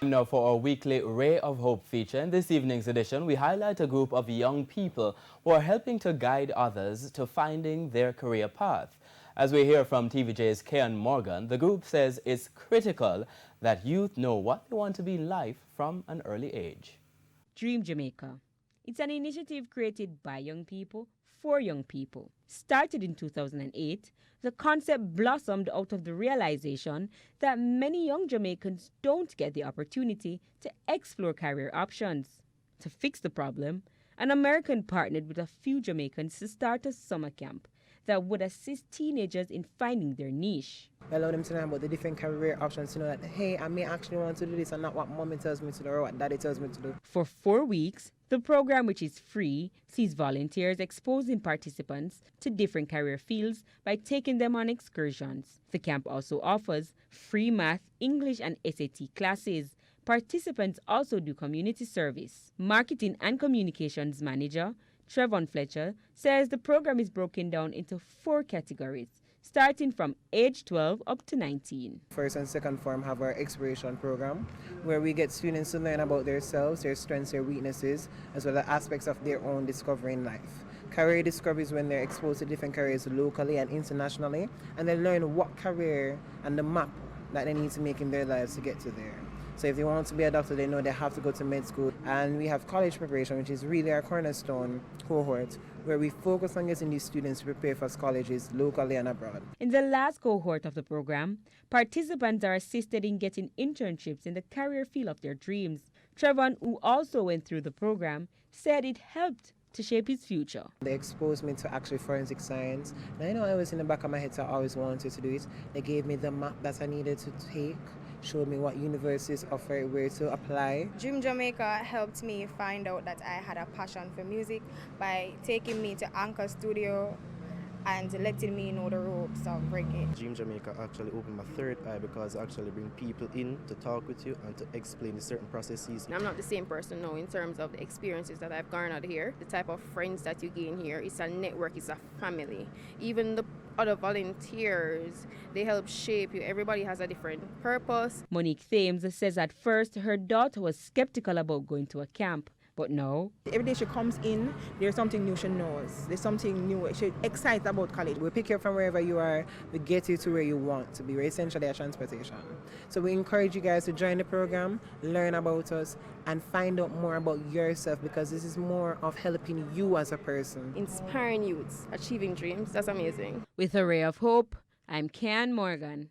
Now for our weekly Ray of Hope feature. In this evening's edition, we highlight a group of young people who are helping to guide others to finding their career path. As we hear from TVJ's Kean Morgan, the group says it's critical that youth know what they want to be in life from an early age. Dream Jamaica. It's an initiative created by young people for young people. Started in 2008, the concept blossomed out of the realization that many young Jamaicans don't get the opportunity to explore career options. To fix the problem, an American partnered with a few Jamaicans to start a summer camp that would assist teenagers in finding their niche. Allow them to know about the different career options, to know that, hey, I may actually want to do this and not what mommy tells me to do or what daddy tells me to do. For 4 weeks, the program, which is free, sees volunteers exposing participants to different career fields by taking them on excursions. The camp also offers free math, English, and SAT classes. Participants also do community service. Marketing and Communications Manager Trevon Fletcher says the program is broken down into 4 categories, starting from age 12 up to 19. First and second form have our exploration program, where we get students to learn about themselves, their strengths, their weaknesses, as well as aspects of their own discovery in life. Career discovery is when they're exposed to different careers locally and internationally, and they learn what career and the map that they need to make in their lives to get to there. So if they want to be a doctor, they know they have to go to med school. And we have college preparation, which is really our cornerstone cohort, where we focus on getting these students to prepare for colleges locally and abroad. In the last cohort of the program, participants are assisted in getting internships in the career field of their dreams. Trevon, who also went through the program, said it helped to shape his future. They exposed me to actually forensic science. Now, I was in the back of my head, so I always wanted to do it. They gave me the map that I needed to take, showed me what universities offer, where to apply. Dream Jamaica helped me find out that I had a passion for music by taking me to Anchor Studio and letting me know the ropes of reggae. Dream Jamaica actually opened my third eye because I actually bring people in to talk with you and to explain the certain processes. I'm not the same person now in terms of the experiences that I've garnered here. The type of friends that you gain here, it's a network, it's a family. Even the other volunteers, they help shape you. Everybody has a different purpose. Monique Thames says at first her daughter was skeptical about going to a camp. But no. Every day she comes in, there's something new she knows. There's something new. She's excited about college. We pick you up from wherever you are. We get you to where you want to be. We're essentially a transportation. So we encourage you guys to join the program, learn about us, and find out more about yourself, because this is more of helping you as a person. Inspiring youths, achieving dreams, that's amazing. With a ray of hope, I'm Kean Morgan.